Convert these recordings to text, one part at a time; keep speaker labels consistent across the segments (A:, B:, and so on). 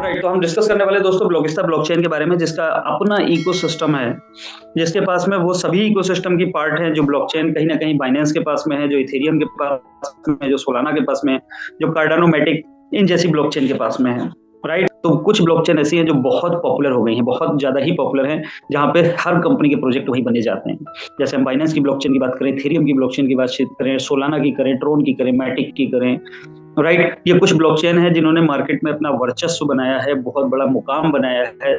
A: Right, तो हम discuss करने वाले दोस्तों ब्लॉकिस्टा ब्लॉकचेन के बारे में, जिसका अपना इकोसिस्टम है, जिसके पास में वो सभी इकोसिस्टम की पार्ट है जो ब्लॉकचेन कहीं ना कहीं बाइनेंस के पास में है, जो इथेरियम के पास में है, जो सोलाना के पास में है, जो कार्डानो मैटिक इन जैसी ब्लॉकचेन के पास में है। राइट, तो कुछ ब्लॉकचेन ऐसी हैं जो बहुत पॉपुलर हो गई हैं, बहुत ज्यादा ही पॉपुलर हैं, जहां पे हर कंपनी के प्रोजेक्ट वही बने जाते हैं। जैसे हम बाइनेंस की ब्लॉकचेन की बात करें, इथेरियम की ब्लॉकचेन की बात करें, सोलाना की करें, ट्रोन की करें, मैटिक की करें। राइट, ये कुछ ब्लॉकचेन है जिन्होंने मार्केट में अपना वर्चस्व बनाया है, बहुत बड़ा मुकाम बनाया है,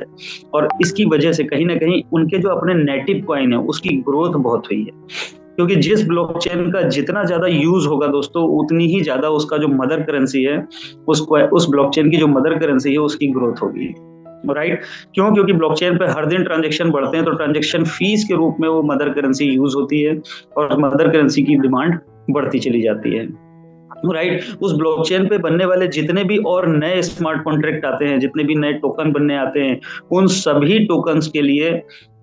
A: और इसकी वजह से कहीं ना कहीं उनके जो अपने नेटिव कॉइन है उसकी ग्रोथ बहुत हुई है। क्योंकि जिस ब्लॉकचेन का जितना ज्यादा यूज होगा दोस्तों, उतनी ही ज्यादा उसका जो मदर करेंसी है, उस ब्लॉकचेन की जो मदर करेंसी है उसकी ग्रोथ होगी। राइट, क्यों? क्योंकि ब्लॉकचेन पे हर दिन ट्रांजेक्शन बढ़ते हैं, तो ट्रांजेक्शन फीस के रूप में वो मदर करेंसी यूज होती है और मदर करेंसी की डिमांड बढ़ती चली जाती है। राइट, उस ब्लॉकचेन पे बनने वाले जितने भी और नए स्मार्ट कॉन्ट्रैक्ट आते हैं, जितने भी नए टोकन बनने आते हैं, उन सभी टोकन्स के लिए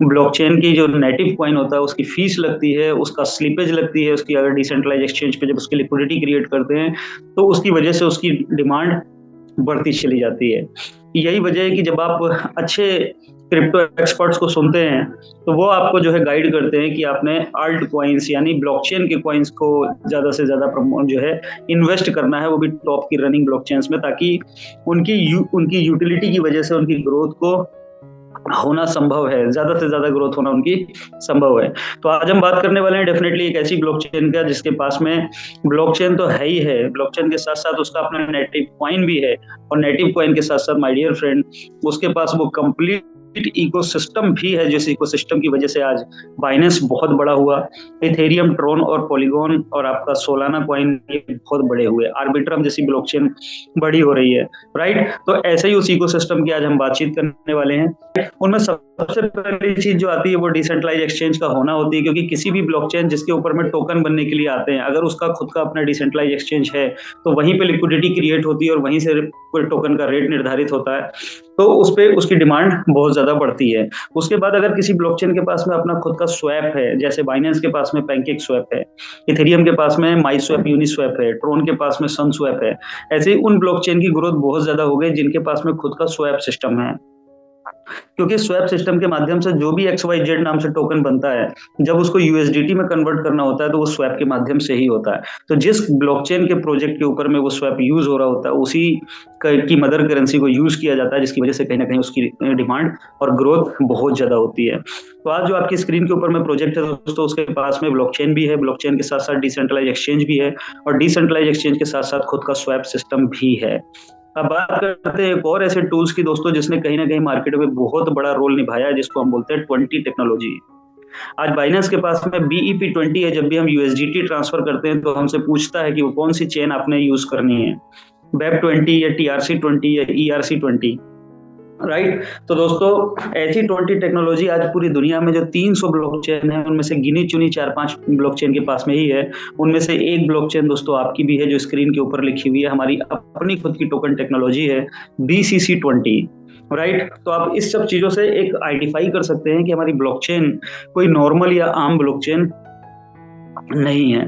A: ब्लॉकचेन की जो नेटिव कॉइन होता है उसकी फीस लगती है, उसका स्लीपेज लगती है, उसकी अगर डिसेंट्रलाइज एक्सचेंज पे जब उसकी लिक्विडिटी क्रिएट करते हैं तो उसकी वजह से उसकी डिमांड बढ़ती चली जाती है। यही वजह है कि जब आप अच्छे क्रिप्टो एक्सपर्ट्स को सुनते हैं तो वो आपको जो है गाइड करते हैं कि आपने अल्ट कॉइन्स यानी ब्लॉकचेन के कॉइन्स को ज्यादा से ज्यादा जो है इन्वेस्ट करना है, वो भी टॉप की रनिंग ब्लॉकचेन्स में, ताकि उनकी यूटिलिटी की वजह से उनकी ग्रोथ को होना संभव है, ज्यादा से ज्यादा ग्रोथ होना उनकी संभव है। तो आज हम बात करने वाले हैं डेफिनेटली एक ऐसी ब्लॉकचेन का जिसके पास में ब्लॉकचेन तो है ही है, ब्लॉकचेन के साथ साथ उसका अपना नेटिव कॉइन भी है, और नेटिव कॉइन के साथ साथ माय डियर फ्रेंड उसके पास वो कंप्लीट इकोसिस्टम भी है, जिस इकोसिस्टम की वजह से आज बाइनेंस बहुत बड़ा हुआ, इथेरियम, ट्रोन और पॉलीगॉन और आपका सोलाना कॉइन ये बहुत बड़े हुए, आर्बिट्रम जैसी ब्लॉकचेन बड़ी हो रही है। राइट, तो ऐसे ही उस इकोसिस्टम की आज हम बातचीत करने वाले हैं। उनमें सबसे पहली चीज जो आती है वो डिसेंट्रलाइज एक्सचेंज का होना होती है, क्योंकि किसी भी ब्लॉकचेन जिसके ऊपर में टोकन बनने के लिए आते हैं, अगर उसका खुद का अपना डिसेंट्रलाइज एक्सचेंज है तो वहीं पे लिक्विडिटी क्रिएट होती है और वहीं से टोकन का रेट निर्धारित होता है, तो उस पे उसकी डिमांड बहुत ज्यादा बढ़ती है। उसके बाद अगर किसी ब्लॉकचेन के पास में अपना खुद का स्वैप है, जैसे बाइनेंस के पास में पैनकेक स्वैप है, इथेरियम के पास में माई स्वैप, यूनि स्वैप है, ट्रोन के पास में सन स्वैप है, ऐसे ही उन ब्लॉकचेन की ग्रोथ बहुत ज्यादा हो गई जिनके पास में खुद का स्वैप सिस्टम है। क्योंकि स्वैप सिस्टम के माध्यम से जो भी XYZ नाम से टोकन बनता है, जब उसको USDT में कन्वर्ट करना होता है तो वो स्वैप के माध्यम से ही होता है। तो जिस ब्लॉकचेन के प्रोजेक्ट के ऊपर में वो स्वैप यूज हो रहा होता है, उसी की मदर करेंसी को यूज किया जाता है, जिसकी वजह से कहीं ना कहीं उसकी डिमांड और ग्रोथ बहुत ज्यादा होती है। तो आज जो आपकी स्क्रीन के ऊपर में प्रोजेक्ट है दोस्तों, उसके पास में ब्लॉकचेन भी है, ब्लॉकचेन के साथ साथ डिसेंट्रलाइज एक्सचेंज भी है, और डिसेंट्रलाइज एक्सचेंज के साथ साथ खुद का स्वैप सिस्टम भी है। अब बात करते हैं एक और ऐसे टूल्स की दोस्तों जिसने कहीं ना कहीं मार्केट में बहुत बड़ा रोल निभाया है, जिसको हम बोलते हैं 20 टेक्नोलॉजी। आज बाइनेंस के पास में BEP20 है, जब भी हम USDT ट्रांसफर करते हैं तो हमसे पूछता है कि वो कौन सी चेन आपने यूज करनी है, BEP20 या TRC20 या ERC20। राइट, तो दोस्तों ऐसी 20 टेक्नोलॉजी आज पूरी दुनिया में जो 300 ब्लॉकचेन है उनमें से गिनी चुनी 4-5 ब्लॉकचेन के पास में ही है। उनमें से एक ब्लॉकचेन दोस्तों आपकी भी है, जो स्क्रीन के ऊपर लिखी हुई है, हमारी अपनी खुद की टोकन टेक्नोलॉजी है, BCC20। राइट, तो आप इस सब चीजों से एक आइडेंटिफाई कर सकते हैं कि हमारी ब्लॉकचेन कोई नॉर्मल या आम ब्लॉकचेन नहीं है।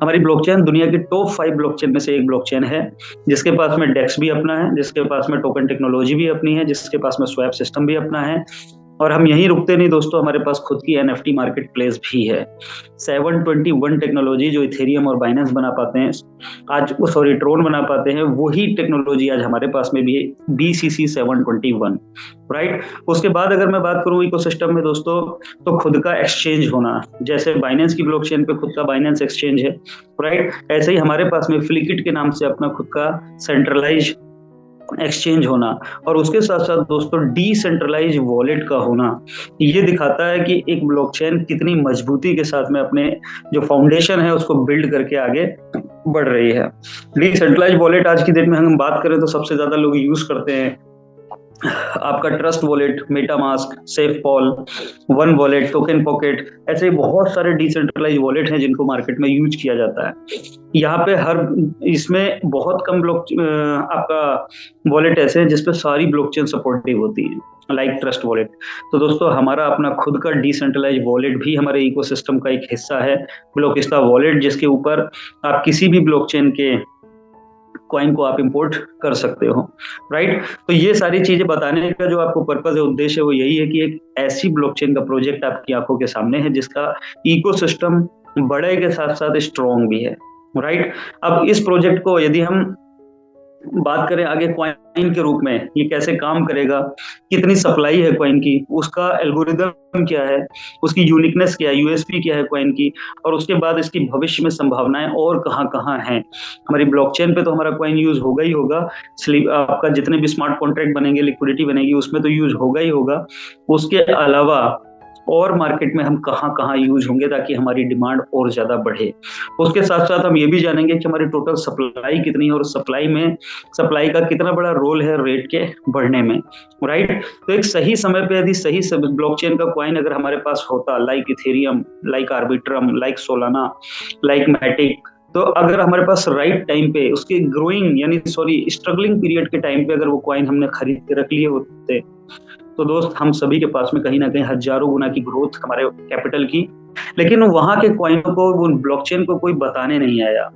A: हमारी ब्लॉकचेन दुनिया की टॉप 5 ब्लॉकचेन में से एक ब्लॉकचेन है, जिसके पास में डेक्स भी अपना है, जिसके पास में टोकन टेक्नोलॉजी भी अपनी है, जिसके पास में स्वैप सिस्टम भी अपना है। और हम यहीं रुकते नहीं दोस्तों, हमारे पास खुद की NFT मार्केट प्लेस भी है। 721 टेक्नोलॉजी जो इथेरियम और बाइनेंस बना पाते हैं आज, सॉरी ट्रोन बना पाते हैं, वही टेक्नोलॉजी आज हमारे पास में भी है, BCC 721। राइट, उसके बाद अगर मैं बात करूं इकोसिस्टम में दोस्तों, तो खुद का एक्सचेंज होना, जैसे बाइनेंस की ब्लॉकचेन पे खुद का बाइनेंस एक्सचेंज है, राइट, ऐसे ही हमारे पास में फ्लिकिट के नाम से अपना खुद का सेंट्रलाइज एक्सचेंज होना, और उसके साथ साथ दोस्तों डिसेंट्रलाइज वॉलेट का होना, ये दिखाता है कि एक ब्लॉकचेन कितनी मजबूती के साथ में अपने जो फाउंडेशन है उसको बिल्ड करके आगे बढ़ रही है। डिसेंट्रलाइज वॉलेट आज की डेट में हम बात करें तो सबसे ज्यादा लोग यूज करते हैं आपका trust wallet, MetaMask, SafePal, one wallet, token pocket, ऐसे बहुत सारे डिसेंट्रलाइज वॉलेट हैं जिनको मार्केट में यूज किया जाता है। यहाँ पे इसमें बहुत कम आपका वॉलेट ऐसे हैं जिसपे सारी ब्लॉकचेन सपोर्टिव होती है, लाइक ट्रस्ट वॉलेट। तो दोस्तों हमारा अपना खुद का डिसेंट्रलाइज वॉलेट भी हमारे इकोसिस्टम का एक हिस्सा है, ब्लॉकिस्टा वॉलेट, जिसके ऊपर आप किसी भी ब्लॉकचेन के कॉइन को आप इंपोर्ट कर सकते हो, राइट। तो ये सारी चीजें बताने का जो आपको पर्पज है, उद्देश्य है, वो यही है कि एक ऐसी ब्लॉकचेन का प्रोजेक्ट आपकी आंखों के सामने है जिसका इकोसिस्टम बड़े के साथ साथ स्ट्रॉन्ग भी है, राइट। अब इस प्रोजेक्ट को यदि हम बात करें आगे कॉइन के रूप में, ये कैसे काम करेगा, कितनी सप्लाई है कॉइन की, उसका एल्गोरिदम क्या है, उसकी यूनिकनेस क्या है, यूएसपी क्या है कॉइन की, और उसके बाद इसकी भविष्य में संभावनाएं और कहाँ कहाँ हैं। हमारी ब्लॉकचेन पे तो हमारा कॉइन यूज होगा ही होगा, आपका जितने भी स्मार्ट कॉन्ट्रैक्ट बनेंगे, लिक्विडिटी बनेगी, उसमें तो यूज होगा ही होगा। उसके अलावा और मार्केट में हम कहाँ कहाँ यूज होंगे ताकि हमारी डिमांड और ज्यादा बढ़े। उसके साथ साथ हम ये भी जानेंगे कि हमारी टोटल सप्लाई कितनी है और सप्लाई का कितना बड़ा रोल है रेट के बढ़ने में, राइट। तो एक सही समय पे यदि सही ब्लॉकचेन का कॉइन अगर हमारे पास होता, like Ethereum, like Arbitrum, like Solana, like Matic, तो अगर हमारे पास राइट टाइम पे उसके ग्रोइंग यानी स्ट्रगलिंग पीरियड के टाइम पे अगर वो कॉइन हमने खरीद के रख लिए होते, तो दोस्त हम सभी के पास में कहीं ना कहीं हजारों गुना की ग्रोथ हमारे कैपिटल की। लेकिन वहां के कॉइनों को, वो ब्लॉकचेन को कोई बताने नहीं आया,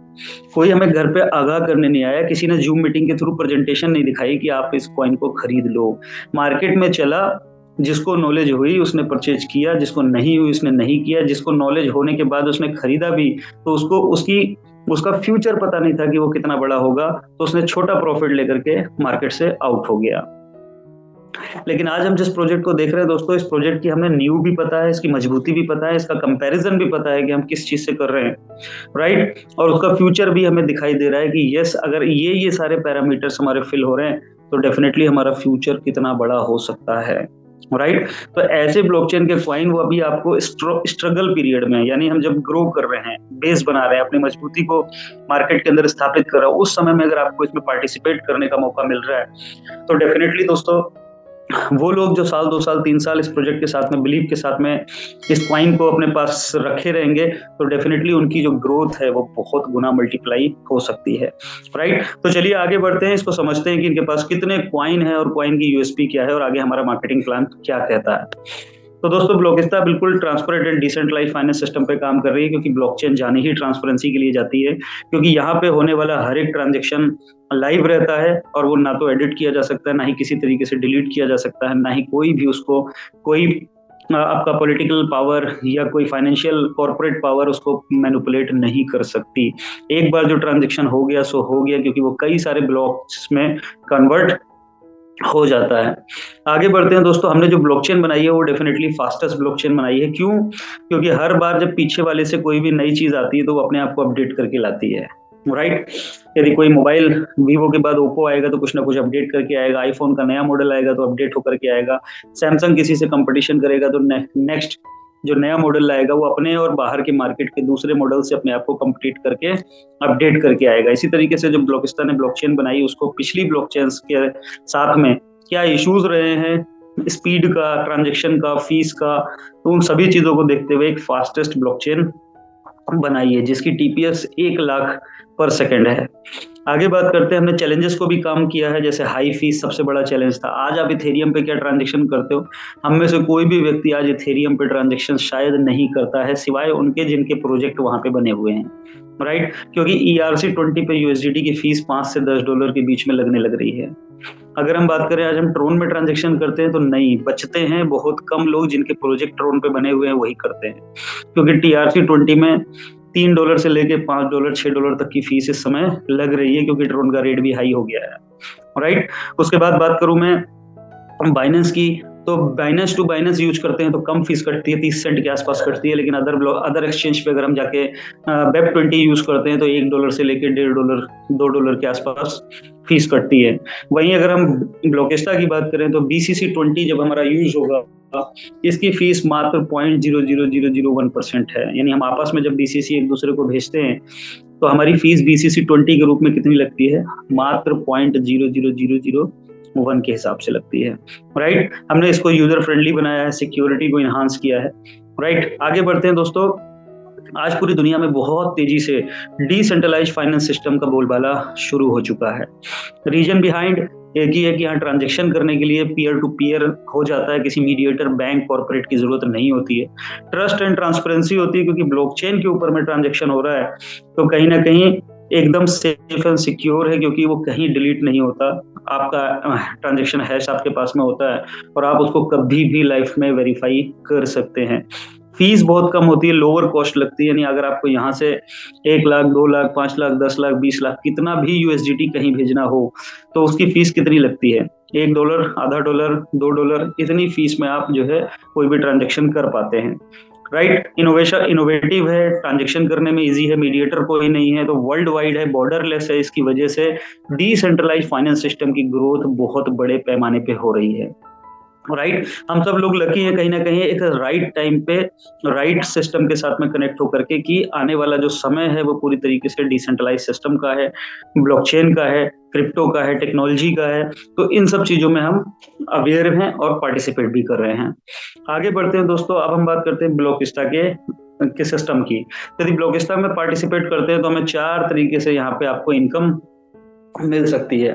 A: कोई हमें घर पे आगाह करने नहीं आया, किसी ने जूम मीटिंग के थ्रू प्रेजेंटेशन नहीं दिखाई कि आप इस कॉइन को खरीद लो। मार्केट में चला, जिसको नॉलेज हुई उसने परचेज किया, जिसको नहीं हुई उसने नहीं किया, जिसको नॉलेज होने के बाद उसने खरीदा भी तो उसका फ्यूचर पता नहीं था कि वो कितना बड़ा होगा, तो उसने छोटा प्रॉफिट लेकर के मार्केट से आउट हो गया। लेकिन आज हम जिस प्रोजेक्ट को देख रहे हैं दोस्तों, इस प्रोजेक्ट की हमें न्यू भी पता है, इसकी मजबूती भी पता है, इसका कंपैरिजन भी पता है कि हम किस चीज से कर रहे हैं, राइट। और उसका फ्यूचर भी हमें दिखाई दे रहा है कि यस, अगर ये सारे पैरामीटर्स हमारे फिल हो रहे हैं तो डेफिनेटली हमारा फ्यूचर कितना बड़ा हो सकता है, राइट। तो ऐसे ब्लॉकचेन के कॉइन वो अभी आपको स्ट्रगल पीरियड में, यानी हम जब ग्रो कर रहे हैं, बेस बना रहे हैं, अपनी मजबूती को मार्केट के अंदर स्थापित कर रहे हैं, उस समय में अगर आपको इसमें पार्टिसिपेट करने का मौका मिल रहा है तो डेफिनेटली दोस्तों वो लोग जो साल 2 साल 3 साल इस प्रोजेक्ट के साथ में, बिलीव के साथ में इस कॉइन को अपने पास रखे रहेंगे, तो डेफिनेटली उनकी जो ग्रोथ है वो बहुत गुना मल्टीप्लाई हो सकती है, राइट। तो चलिए आगे बढ़ते हैं, इसको समझते हैं कि इनके पास कितने कॉइन है और कॉइन की यूएसपी क्या है और आगे हमारा मार्केटिंग प्लान क्या कहता है। तो दोस्तों ब्लॉकिस्टा बिल्कुल transparent and decentralised finance system पे काम कर रही है, क्योंकि ब्लॉकचेन जाने ही ट्रांसपेरेंसी के लिए जाती है, क्योंकि यहाँ पे होने वाला हर एक ट्रांजेक्शन लाइव रहता है और वो ना तो एडिट किया जा सकता है, ना ही किसी तरीके से डिलीट किया जा सकता है, ना ही कोई भी उसको कोई आपका पॉलिटिकल पावर या कोई फाइनेंशियल कॉर्पोरेट पावर उसको मैनिपुलेट नहीं कर सकती। एक बार जो ट्रांजेक्शन हो गया सो हो गया, क्योंकि वो कई सारे ब्लॉक्स में कन्वर्ट हो जाता है। आगे बढ़ते हैं दोस्तों, हमने जो ब्लॉकचेन बनाई है वो डेफिनेटली फास्टेस्ट ब्लॉकचेन बनाई है। क्यों? क्योंकि हर बार जब पीछे वाले से कोई भी नई चीज आती है तो वो अपने आप को अपडेट करके लाती है, राइट। यदि कोई मोबाइल वीवो के बाद ओप्पो आएगा तो कुछ ना कुछ अपडेट करके आएगा, आईफोन का नया मॉडल आएगा तो अपडेट होकर के आएगा, सैमसंग किसी से कंपटीशन करेगा तो नेक्स्ट जो नया मॉडल लाएगा वो अपने और बाहर के मार्केट के दूसरे मॉडल से अपने आप को कंप्लीट करके अपडेट करके आएगा। इसी तरीके से जो ब्लॉकस्टा ने ब्लॉकचेन बनाई, उसको पिछली ब्लॉकचेन के साथ में क्या इश्यूज रहे हैं, स्पीड का, ट्रांजेक्शन का, फीस का, तो उन सभी चीजों को देखते हुए एक फास्टेस्ट ब्लॉकचेन बनाई है जिसकी टीपीएस 1 लाख पर सेकंड है। आगे बात करते हैं, हमने चैलेंजेस को भी काम किया है, जैसे हाई फीस सबसे बड़ा चैलेंज था। आज आप इथेरियम पे क्या ट्रांजेक्शन करते हो? हम में से कोई भी व्यक्ति आज इथेरियम पे ट्रांजेक्शन शायद नहीं करता है, सिवाय उनके जिनके प्रोजेक्ट वहां पे बने हुए हैं, राइट। क्योंकि ERC-20 पे यूएसडीटी की फीस $5 से $10 के बीच में लगने लग रही है। अगर हम बात करें आज हम ट्रोन में ट्रांजेक्शन करते हैं तो नहीं, बचते हैं बहुत कम लोग जिनके प्रोजेक्ट ट्रोन पे बने हुए हैं, वही करते हैं, क्योंकि TRC-20 में $3 से लेके $5 $6 तक की फीस इस समय लग रही है, क्योंकि ट्रोन का रेट भी हाई हो गया है, राइट। उसके बाद बात करूं मैं बाइनेंस की, तो बाइनेंस टू बाइनेंस यूज करते हैं तो कम फीस कटती है, 30 सेंट के आसपास कटती है। लेकिन अदर एक्सचेंज पे अगर हम जाके वेब20 यूज करते हैं तो $1 से लेके $1.5 $2 के आसपास फीस कटती है। वहीं अगर हम ब्लॉकेस्टा की बात करें तो BCC20 जब हमारा यूज होगा, इसकी फीस मात्र 0.00001% है। यानी हम आपस में जब BCC एक दूसरे को भेजते हैं तो हमारी फीस BCC20 के रूप में कितनी लगती है? मात्र 0.00001 के हिसाब से लगती है, राइट। हमने इसको यूजर फ्रेंडली बनाया है, सिक्योरिटी को इनहांस किया है, राइट। आगे बढ़ते हैं दोस्तों, आज पूरी दुनिया में बहुत तेजी से डिसेंट्रलाइज्ड फाइनेंस सिस्टम का बोलबाला शुरू हो चुका है। रीजन बिहाइंड एक ही है कि यहाँ ट्रांजेक्शन करने के लिए पीयर टू पीयर हो जाता है, किसी मीडिएटर, बैंक, कॉर्पोरेट की जरूरत नहीं होती है। ट्रस्ट एंड ट्रांसपेरेंसी होती है, क्योंकि ब्लॉकचेन के ऊपर में ट्रांजेक्शन हो रहा है तो कहीं ना कहीं एकदम सेफ एंड सिक्योर है, क्योंकि वो कहीं डिलीट नहीं होता। आपका ट्रांजेक्शन हैश आपके पास में होता है और आप उसको कभी भी लाइफ में वेरीफाई कर सकते हैं। फीस बहुत कम होती है, लोअर कॉस्ट लगती है, यानी अगर आपको यहाँ से 1 लाख, 2 लाख, 5 लाख, 10 लाख, 20 लाख कितना भी यूएसडीटी कहीं भेजना हो तो उसकी फीस कितनी लगती है? $1, $0.5, $2, इतनी फीस में आप जो है कोई भी ट्रांजेक्शन कर पाते हैं। राइट, इनोवेशन इनोवेटिव है, ट्रांजेक्शन करने में इजी है, मीडिएटर कोई नहीं है, तो वर्ल्ड वाइड है, बॉर्डरलेस है। इसकी वजह से डिसेंट्रलाइज फाइनेंस सिस्टम की ग्रोथ बहुत बड़े पैमाने पे हो रही है। राइट, हम सब लोग लकी हैं कहीं ना कहीं एक राइट टाइम पे राइट सिस्टम के साथ में कनेक्ट होकर के, कि आने वाला जो समय है वो पूरी तरीके से डिसेंट्रलाइज सिस्टम का है, ब्लॉकचेन का है, क्रिप्टो का है, टेक्नोलॉजी का है। तो इन सब चीजों में हम अवेयर हैं और पार्टिसिपेट भी कर रहे हैं। आगे बढ़ते हैं दोस्तों, अब हम बात करते हैं ब्लॉकस्टा के सिस्टम की। यदि ब्लॉकस्टा में पार्टिसिपेट करते हैं तो हमें 4 तरीके से यहाँ पे आपको इनकम मिल सकती है।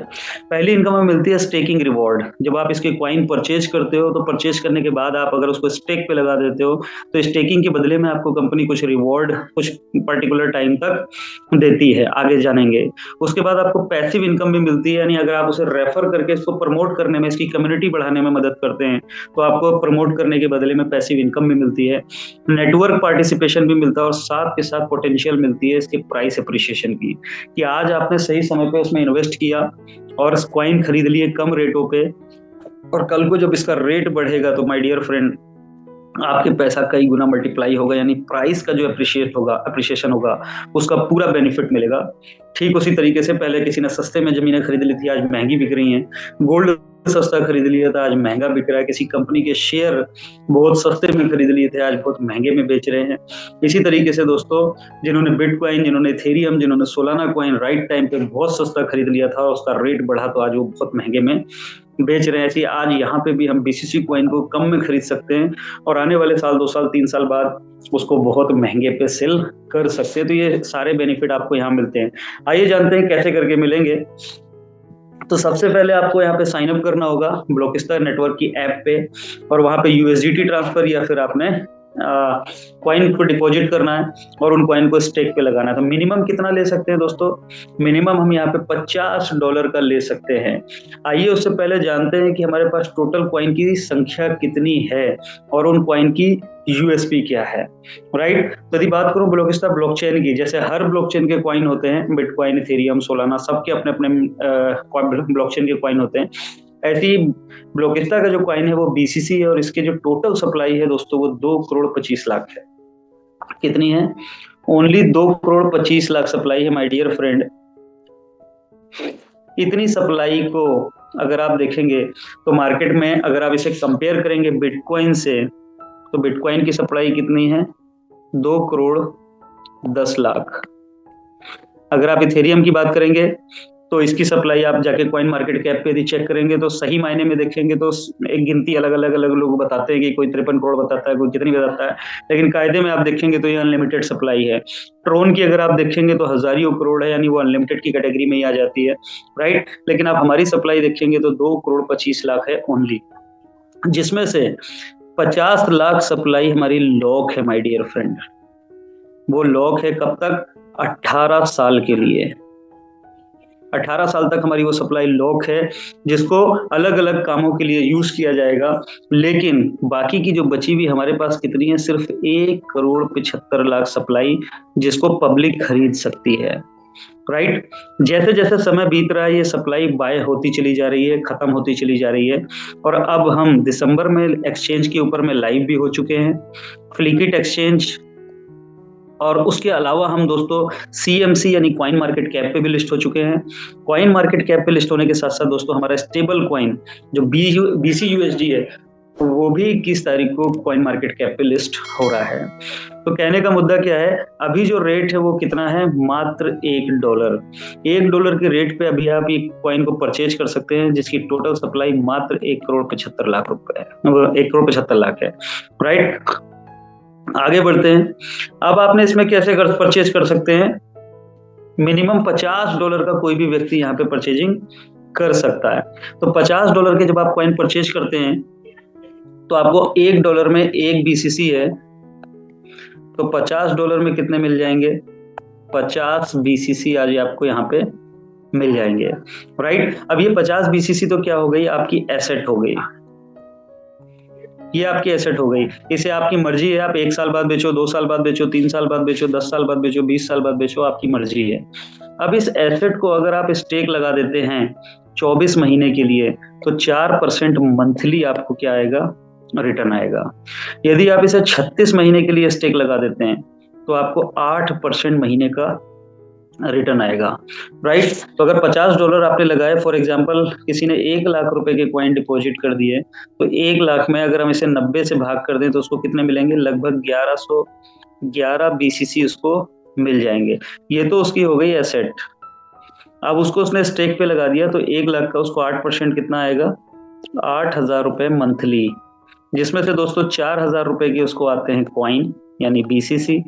A: पहली इनकम हमें मिलती है स्टेकिंग रिवॉर्ड। जब आप इसके कॉइन परचेज करते हो तो परचेज करने के बाद आप अगर उसको स्टेक पे लगा देते हो तो स्टेकिंग के बदले में आपको कंपनी कुछ रिवॉर्ड कुछ पर्टिकुलर टाइम तक देती है, आगे जानेंगे। उसके बाद आपको पैसिव इनकम भी मिलती है, यानी अगर आप उसे रेफर करके इसको प्रमोट करने में, इसकी कम्युनिटी बढ़ाने में मदद करते हैं तो आपको प्रमोट करने के बदले में पैसिव इनकम भी मिलती है। नेटवर्क पार्टिसिपेशन भी मिलता है और साथ के साथ पोटेंशियल मिलती है इसके प्राइस अप्रिशिएशन की, कि आज आपने सही समय पे उसमें इन्वेस्ट किया और कॉइन खरीद लिए कम रेटों पे, और कल को जब इसका रेट बढ़ेगा तो माय डियर फ्रेंड आपके पैसा कई गुना मल्टीप्लाई होगा, यानी प्राइस का जो अप्रिशिएशन होगा उसका पूरा बेनिफिट मिलेगा। ठीक उसी तरीके से पहले किसी ने सस्ते में जमीनें खरीद ली थी, आज महंगी बिक रही हैं। गोल्ड सस्ता खरीद लिया था, आज महंगा बिक रहा है। किसी कंपनी के शेयर बहुत सस्ते में खरीद लिए थे, आज बहुत महंगे में बेच रहे हैं। इसी तरीके से दोस्तों, जिन्होंने बिटकॉइन, जिन्होंने इथेरियम, जिन्होंने सोलाना कॉइन राइट टाइम पे बहुत सस्ता खरीद लिया था, उसका रेट बढ़ा तो आज वो बहुत महंगे में बेच रहे हैं। ऐसे आज यहाँ पे भी हम बीसीसी कॉइन को कम में खरीद सकते हैं और आने वाले साल, 2 साल, 3 साल बाद उसको बहुत महंगे पे सेल कर सकते हैं। तो ये सारे बेनिफिट आपको यहाँ मिलते हैं। आइए जानते हैं कैसे करके मिलेंगे। तो सबसे पहले आपको यहाँ पे साइन अप करना होगा ब्लॉकस्टा नेटवर्क की ऐप पे, और वहां पे यूएसडीटी ट्रांसफर या फिर आपने कॉइन को डिपॉजिट करना है और उन कॉइन को स्टेक पे लगाना है। तो मिनिमम कितना ले सकते हैं दोस्तों? मिनिमम हम यहाँ पे $50 का ले सकते हैं। आइए उससे पहले जानते हैं कि हमारे पास टोटल कॉइन की संख्या कितनी है और उन कॉइन की यूएसपी क्या है। राइट, तो यदि बात करूं ब्लॉकस्टा ब्लॉकचेन की, जैसे हर ब्लॉकचेन के कॉइन होते हैं, बिटकॉइन, इथेरियम, सोलाना, सबके अपने अपने ब्लॉकचेन के कॉइन होते हैं। ऐसी ब्लॉकस्टा का जो कॉइन है वो बीसीसी है और इसके जो टोटल सप्लाई है दोस्तों वो 2,25,00,000 है। कितनी है? ओनली 2,25,00,000 सप्लाई है माय डियर फ्रेंड। इतनी सप्लाई को अगर आप देखेंगे तो मार्केट में अगर आप इसे कंपेयर करेंगे बिटकॉइन से, तो बिटकॉइन की सप्लाई कितनी है? 2,10,00,000। अगर आप इथेरियम की बात करेंगे तो इसकी सप्लाई आप जाके कॉइन मार्केट कैप पे यदि चेक करेंगे तो सही मायने में देखेंगे तो एक गिनती अलग अलग लोग बताते हैं कि कोई 53 करोड़ बताता है, कोई कितनी बताता है, लेकिन कायदे में आप देखेंगे तो ये अनलिमिटेड सप्लाई है। ट्रोन की अगर आप देखेंगे तो हजारियों करोड़ है, यानी वो अनलिमिटेड की कैटेगरी में ही आ जाती है। राइट, लेकिन आप हमारी सप्लाई देखेंगे तो 2,25,00,000 है ओनली, जिसमें से 50 लाख सप्लाई हमारी लॉक है माय डियर फ्रेंड। वो लॉक है कब तक? 18 साल के लिए। 18 साल तक हमारी वो सप्लाई लॉक है, जिसको अलग अलग कामों के लिए यूज किया जाएगा। लेकिन बाकी की जो बची हुई हमारे पास कितनी है? सिर्फ 1,75,00,000 सप्लाई, जिसको पब्लिक खरीद सकती है। राइट, जैसे जैसे समय बीत रहा है ये सप्लाई बाय होती चली जा रही है, खत्म होती चली जा रही है, और अब हम दिसंबर में एक्सचेंज के ऊपर में लाइव भी हो चुके हैं, फ्लिकिट एक्सचेंज, और उसके अलावा हम दोस्तों सीएमसी यानी कॉइन मार्केट कैप पे भी लिस्ट हो चुके हैं। कॉइन मार्केट कैप पे लिस्ट होने के साथ साथ दोस्तों हमारा स्टेबल कॉइन जो BCUSD है वो भी 21 तारीख को कॉइन मार्केट कैप पे लिस्ट हो रहा है। तो कहने का मुद्दा क्या है, अभी जो रेट है वो कितना है? मात्र $1। $1 के रेट पे अभी आप ये कॉइन को परचेज कर सकते हैं, जिसकी टोटल सप्लाई मात्र 1,75,00,000 रुपए है, 1,75,00,000 है। राइट, आगे बढ़ते हैं। अब आपने इसमें कैसे परचेज कर सकते हैं? मिनिमम $50 का कोई भी व्यक्ति यहाँ पे परचेजिंग कर सकता है। तो $50 के जब आप कॉइन परचेज करते हैं तो आपको $1 में 1 BCC है, तो $50 में कितने मिल जाएंगे? 50 BCC आज आपको यहाँ पे मिल जाएंगे, राइट। अब ये 50 BCC तो क्या हो गई, आपकी एसेट हो गई, ये आपकी एसेट हो गई। इसे आपकी मर्जी है, आप 1 साल बाद बेचो, 2 साल बाद बेचो, 3 साल बाद बेचो, 10 साल बाद बेचो, 20 साल बाद बेचो, आपकी मर्जी है। अब इस एसेट को अगर आप स्टेक लगा देते हैं 24 महीने के लिए, तो 4% मंथली आपको क्या आएगा, रिटर्न आएगा। यदि आप इसे 36 महीने के लिए स्टेक लगा देते हैं तो आपको 8% महीने का रिटर्न आएगा, राइट। तो अगर $50 आपने लगाए, फॉर एग्जांपल किसी ने 1 लाख रुपए के कॉइन डिपॉजिट कर दिए, तो 1 लाख में अगर हम इसे 90 से भाग कर दें तो उसको कितने मिलेंगे, लगभग 1111 BCC उसको मिल जाएंगे। ये तो उसकी हो गई एसेट। अब उसको उसने स्टेक पे लगा दिया तो 1 लाख का उसको 8% कितना आएगा, 8,000 रुपए मंथली, जिसमें से दोस्तों 4,000 रुपए के उसको आते हैं कॉइन यानी BCC,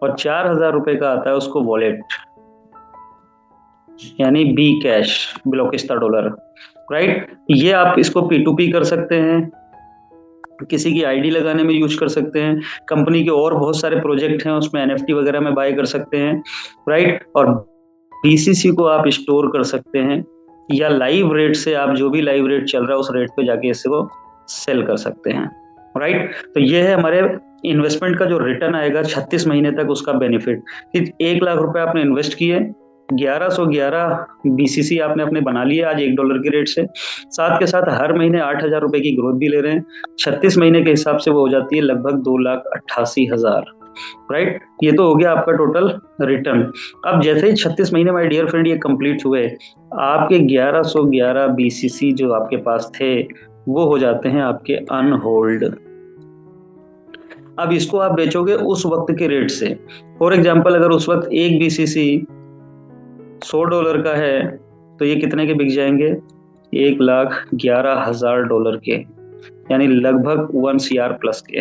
A: और 4,000 रुपए का आता है उसको वॉलेट यानी बी कैश, ब्लॉकिस्ता डॉलर, राइट। ये आप इसको P2P कर सकते हैं, किसी की आईडी लगाने में यूज कर सकते हैं, कंपनी के और बहुत सारे प्रोजेक्ट हैं उसमें NFT वगैरह में बाय कर सकते हैं, राइट। और BCC को आप स्टोर कर सकते हैं, या लाइव रेट से आप जो भी लाइव रेट चल रहा है उस रेट पे जाके इसको सेल कर सकते हैं, राइट। तो ये है हमारे इन्वेस्टमेंट का जो रिटर्न आएगा 36 महीने तक, उसका बेनिफिट कि 1 लाख रुपए आपने इन्वेस्ट किए, 1111 BCC आपने अपने बना लिए आज $1 के रेट से, साथ के साथ हर महीने 8,000 रुपए की ग्रोथ भी ले रहे हैं। 36 महीने के हिसाब से वो हो जाती है लगभग 2,88,000, राइट। ये तो हो गया आपका टोटल रिटर्न। अब जैसे ही 36 महीने माय डियर फ्रेंड ये कंप्लीट हुए, आपके 1111 BCC जो आपके पास थे वो हो जाते हैं आपके अनहोल्ड। अब इसको आप बेचोगे उस वक्त के रेट से, फॉर एग्जांपल अगर उस वक्त एक BCC $100 का है तो ये कितने के बिक जाएंगे, $1,11,000 के, यानी लगभग 1 CR प्लस के।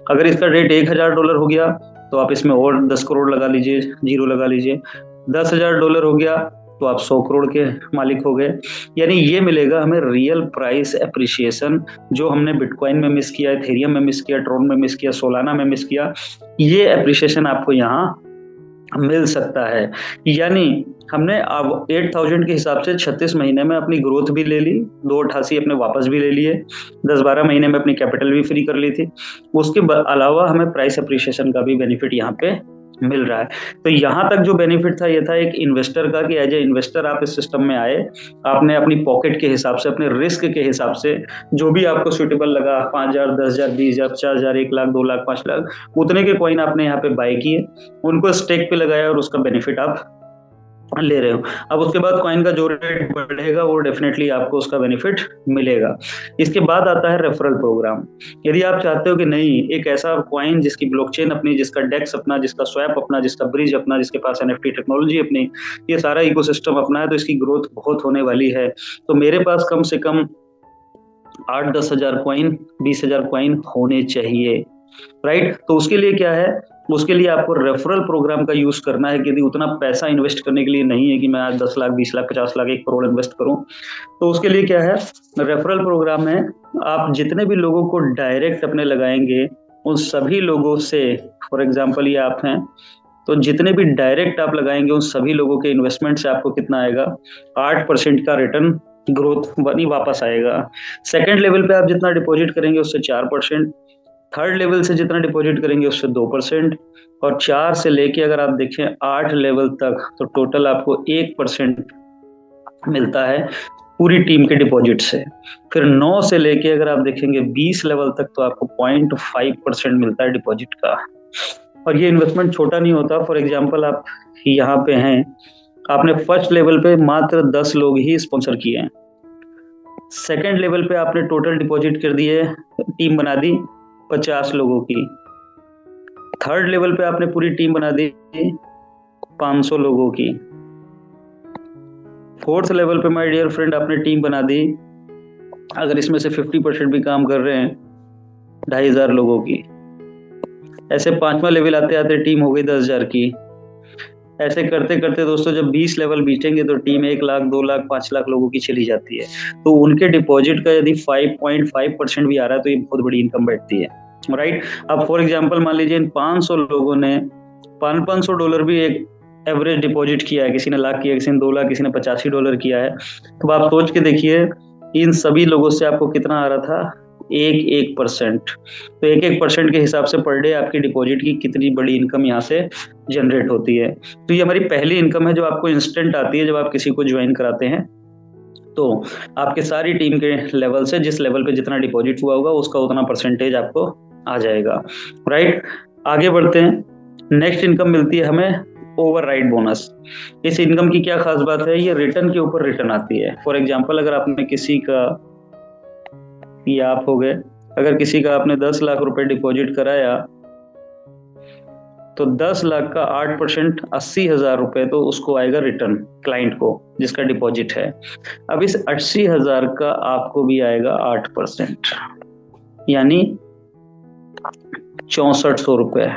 A: अगर इसका रेट $1,000 हो गया तो आप इसमें और 10 करोड़ लगा लीजिए, जीरो लगा लीजिए। $10,000 हो गया तो आप 100 करोड़ के मालिक हो गए। यानी ये मिलेगा हमें रियल प्राइस एप्रिसिएशन, जो हमने बिटकॉइन में मिस किया, इथेरियम में मिस किया, ट्रोन में मिस किया, सोलाना में मिस किया, ये एप्रिसिएशन आपको यहाँ मिल सकता है। यानी हमने अब 8,000 के हिसाब से 36 महीने में अपनी ग्रोथ भी ले ली, 288 अपने वापस भी ले लिए, 10-12 महीने में अपनी कैपिटल भी फ्री कर ली थी। उसके अलावा हमें प्राइस अप्रिसिएशन का भी बेनिफिट यहाँ पे मिल रहा है। तो यहाँ तक जो बेनिफिट था ये था एक इन्वेस्टर का, कि एज ए इन्वेस्टर आप इस सिस्टम में आए, आपने अपनी पॉकेट के हिसाब से, अपने रिस्क के हिसाब से जो भी आपको सुटेबल लगा, 5,000, 10,000, 20,000, 50,000, 1 लाख, 2 लाख, 5 लाख, उतने के कॉइन आपने यहाँ पे बाय किए, उनको स्टेक पे लगाया और उसका बेनिफिट आप ले रहे हो। अब उसके बाद कॉइन का जो रेट बढ़ेगा वो डेफिनेटली आपको उसका बेनिफिट मिलेगा। इसके बाद आता है रेफरल प्रोग्राम। यदि आप चाहते हो कि नहीं, एक ऐसा कॉइन जिसकी ब्लॉकचेन अपनी, जिसका डेक्स अपना, जिसका स्वैप अपना, जिसका ब्रिज अपना, जिसके पास NFT टेक्नोलॉजी अपनी, ये सारा इकोसिस्टम अपना है, तो इसकी ग्रोथ बहुत होने वाली है, तो मेरे पास कम से कम 8-10 हजार कॉइन, 20,000 कॉइन होने चाहिए, राइट। तो उसके लिए क्या है, उसके लिए आपको रेफरल प्रोग्राम का यूज करना है। कि यदि उतना पैसा इन्वेस्ट करने के लिए नहीं है कि मैं आज 10 लाख, 20 लाख, 50 लाख, 1 करोड़ इन्वेस्ट करूं, तो उसके लिए क्या है, रेफरल प्रोग्राम है। आप जितने भी लोगों को डायरेक्ट अपने लगाएंगे उन सभी लोगों से, फॉर एग्जाम्पल ये आप हैं, तो जितने भी डायरेक्ट आप लगाएंगे उन सभी लोगों के इन्वेस्टमेंट से आपको कितना आएगा, 8% का रिटर्न ग्रोथ बनी वापस आएगा। सेकेंड लेवल पे आप जितना डिपॉजिट करेंगे उससे 4%, थर्ड लेवल से जितना डिपॉजिट करेंगे उससे 2%, और 4 से लेके अगर आप देखें 8 लेवल तक तो टोटल आपको 1% मिलता है पूरी टीम के डिपॉजिट से। फिर 9 से लेके अगर आप देखेंगे 20 लेवल तक तो आपको 0.5% मिलता है डिपॉजिट का। और ये इन्वेस्टमेंट छोटा नहीं होता। फॉर एग्जाम्पल आप यहाँ पे हैं, आपने फर्स्ट लेवल पे मात्र 10 लोग ही स्पॉन्सर किए हैं, सेकेंड लेवल पे आपने टोटल डिपॉजिट कर दिए, टीम बना दी 50 लोगों की, थर्ड लेवल पे आपने पूरी टीम बना दी 500 लोगों की, फोर्थ लेवल पे माय डियर फ्रेंड आपने टीम बना दी, अगर इसमें से 50% भी काम कर रहे हैं, 2,500 लोगों की। ऐसे 5वां लेवल आते आते टीम हो गई 10,000 की। ऐसे करते करते दोस्तों जब 20 लेवल बीतेंगे तो टीम 1 लाख, 2 लाख, 5 लाख लोगों की चली जाती है। तो उनके डिपॉजिट का यदि 5.5% भी आ रहा है तो ये बहुत बड़ी इनकम बैठती है, राइट। अब फॉर एग्जांपल मान लीजिए इन 500 लोगों ने $500 भी एक एवरेज डिपॉजिट किया है, किसी ने लाख किया, किसी ने 2 लाख, किसी ने $85 किया है, तो आप सोच के देखिए इन सभी लोगों से आपको कितना आ रहा था, 1% तो 1% के हिसाब से पर डे आपकी डिपॉजिट की कितनी बड़ी इनकम यहाँ से जनरेट होती है। तो ये हमारी पहली इनकम है जो आपको इंस्टेंट आती है जब आप किसी को ज्वाइन कराते हैं। तो आपके सारी टीम के लेवल से जिस लेवल पे जितना डिपॉजिट हुआ होगा उसका उतना परसेंटेज आपको आ जाएगा, राइट। आगे बढ़ते हैं। नेक्स्ट इनकम मिलती है हमें ओवरराइड बोनस। इस इनकम की क्या खास बात है, ये रिटर्न के ऊपर रिटर्न आती है। फॉर एग्जांपल अगर आपने किसी का, ये आप हो गए, अगर किसी का आपने 10 लाख रुपए डिपॉजिट कराया तो 10 लाख का 8% 80,000 रुपए तो उसको आएगा रिटर्न, क्लाइंट को जिसका डिपॉजिट है। अब इस 80,000 का आपको भी आएगा 8%, यानी 6400 रुपए।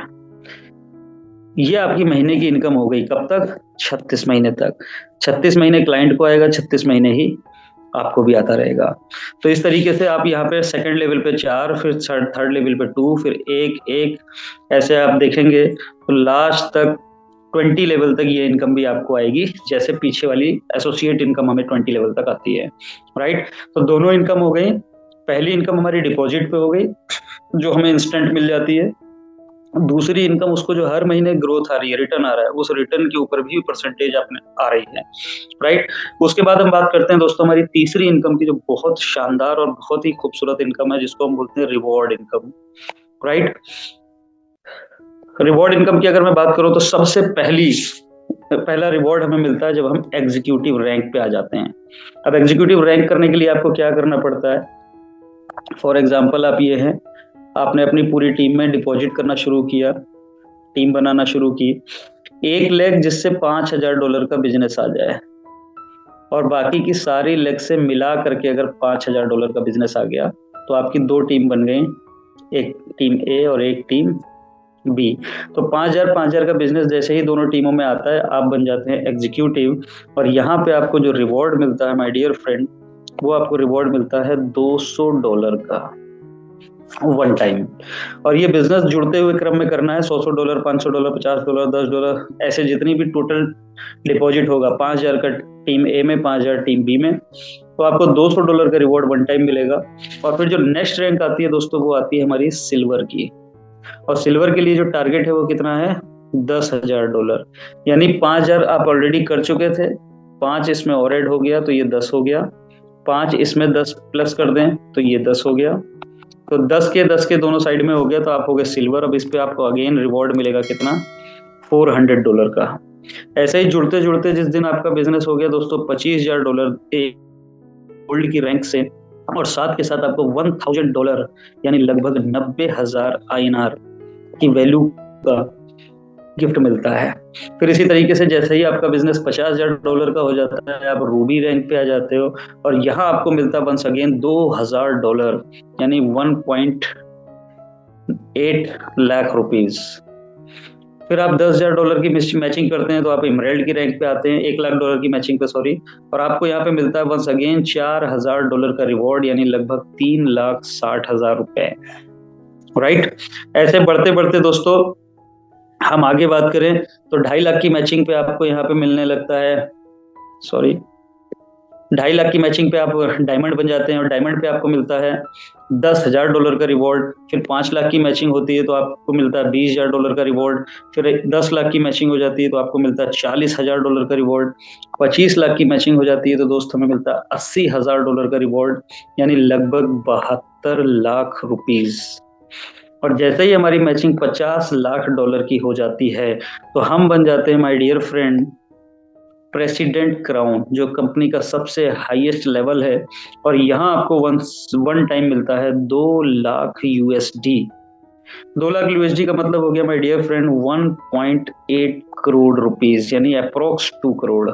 A: ये आपकी महीने की इनकम हो गई। कब तक? 36 महीने तक। 36 महीने क्लाइंट को आएगा, 36 महीने ही आपको भी आता रहेगा। तो इस तरीके से आप यहाँ पे सेकंड लेवल पे 4, फिर थर्ड लेवल पे 2, फिर 1, ऐसे आप देखेंगे तो लास्ट तक 20 लेवल तक ये इनकम भी आपको आएगी, जैसे पीछे वाली एसोसिएट इनकम हमें 20 लेवल तक आती है, राइट। तो दोनों इनकम हो गई। पहली इनकम हमारी डिपॉजिट पे हो गई जो हमें इंस्टेंट मिल जाती है। दूसरी इनकम उसको जो हर महीने ग्रोथ आ रही है, रिटर्न आ रहा है, उस रिटर्न के ऊपर भी परसेंटेज अपने आ रही है, राइट। उसके बाद हम बात करते हैं दोस्तों हमारी तीसरी इनकम की, जो बहुत शानदार और बहुत ही खूबसूरत इनकम है, जिसको हम बोलते हैं reward income, right. Reward income की अगर मैं बात करूं तो सबसे पहला रिवॉर्ड हमें मिलता है जब हम एग्जीक्यूटिव रैंक पे आ जाते हैं। अब एग्जीक्यूटिव रैंक करने के लिए आपको क्या करना पड़ता है? फॉर एग्जाम्पल आप ये हैं, आपने अपनी पूरी टीम में डिपॉजिट करना शुरू किया, टीम बनाना शुरू की, एक लेग जिससे $5,000 का बिजनेस आ जाए और बाकी की सारी लेग से मिला करके अगर $5,000 का बिजनेस आ गया तो आपकी 2 टीम बन गई, एक टीम ए और एक टीम बी। तो 5,000 का बिजनेस जैसे ही दोनों टीमों में आता है आप बन जाते हैं एग्जीक्यूटिव। और यहाँ पे आपको जो रिवॉर्ड मिलता है माय डियर फ्रेंड, वो आपको रिवॉर्ड मिलता है $200 का वन टाइम। और ये बिजनेस जुड़ते हुए क्रम में करना है। $100, $500, $50, $10, ऐसे जितनी भी टोटल डिपॉजिट होगा, 5,000 का टीम ए में, 5,000 टीम बी में, तो आपको $200 का रिवॉर्ड वन टाइम मिलेगा। और फिर जो नेक्स्ट रैंक आती है दोस्तों, वो आती है हमारी सिल्वर की। और सिल्वर के लिए जो टारगेट है वो कितना है? $10,000। यानी 5,000 आप ऑलरेडी कर चुके थे, 5 इसमें और ऐड हो गया तो ये 10 हो गया, 5 इसमें 10 प्लस कर दें तो ये 10 हो गया। तो 10 के दोनों साइड में हो गया तो आप हो गए सिल्वर। अब इस पे आपको अगेन रिवॉर्ड मिलेगा कितना? $400 का। ऐसे ही जुड़ते जुड़ते जिस दिन आपका बिजनेस हो गया दोस्तों $25,000 एक गोल्ड की रैंक से, और साथ के साथ आपको $1,000 यानी लगभग 90,000 INR की वैल्यू का गिफ्ट मिलता है। फिर इसी तरीके से जैसे ही आपका बिजनेस $50,000 का हो जाता है, आप रूबी रैंक पे आ जाते हो और यहाँ आपको मिलता है वंस अगेन $2,000 यानी 1.8 लाख रुपीज। फिर आप $10,000 की मैचिंग करते हैं तो आप इमराल्ड की रैंक पे आते हैं, $1,00,000 की मैचिंग पे, सॉरी। और आपको यहाँ पे मिलता है वंस अगेन $4,000 का रिवॉर्ड यानी लगभग 3,60,000 रुपए, राइट। ऐसे बढ़ते बढ़ते दोस्तों हम आगे बात करें तो 2.5 लाख की मैचिंग पे आपको यहाँ पे मिलने लगता है, सॉरी, 2.5 लाख की मैचिंग पे आप डायमंड बन जाते हैं और डायमंड पे आपको मिलता है $10,000 का रिवॉर्ड। फिर 5 लाख की मैचिंग होती है तो आपको मिलता है $20,000 का रिवॉर्ड। फिर 10 लाख की मैचिंग हो जाती है तो आपको मिलता है $40,000 का रिवॉर्ड। 25 लाख की मैचिंग हो जाती है तो दोस्त हमें मिलता है $80,000 का रिवॉर्ड यानी लगभग 72 लाख रुपीज। और जैसे ही हमारी मैचिंग $50 लाख की हो जाती है तो हम बन जाते हैं my dear friend president crown, जो कंपनी का सबसे हाईएस्ट लेवल है। और यहाँ आपको वन टाइम मिलता है 2 लाख USD। 2 लाख USD का मतलब हो गया my dear friend 1.8 crore rupees यानी अप्रोक्स 2 करोड़।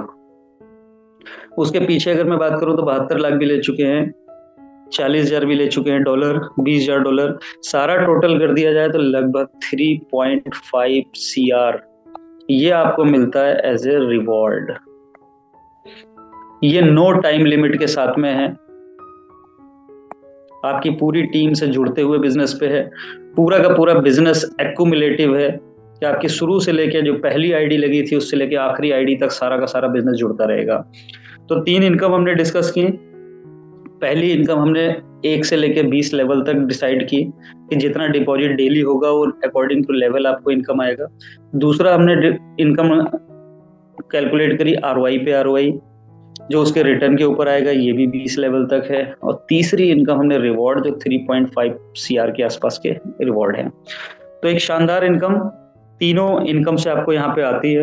A: उसके पीछे अगर मैं बात करूं तो 72 लाख भी ले चुके हैं, 40,000 भी ले चुके हैं डॉलर, $20,000, सारा टोटल कर दिया जाए तो लगभग 3.5 CR ये आपको मिलता है एज ए रिवॉर्ड। ये नो टाइम लिमिट के साथ में है, आपकी पूरी टीम से जुड़ते हुए बिजनेस पे है, पूरा का पूरा बिजनेस एक्यूमुलेटिव है, कि आपकी शुरू से लेके जो पहली आईडी लगी थी उससे लेके आखिरी आईडी तक सारा का सारा बिजनेस जुड़ता रहेगा। तो 3 इनकम हमने डिस्कस की। पहली इनकम हमने 1 से लेके 20 लेवल तक डिसाइड की कि जितना डिपॉजिट डेली होगा वो अकॉर्डिंग टू लेवल आपको इनकम आएगा। दूसरा हमने इनकम कैलकुलेट करी आरओआई पे आरओआई, जो उसके रिटर्न के ऊपर आएगा, ये भी 20 लेवल तक है। और तीसरी इनकम हमने रिवॉर्ड, जो 3.5 CR के आसपास के रिवॉर्ड है। तो एक शानदार इनकम तीनों इनकम से आपको यहाँ पे आती है।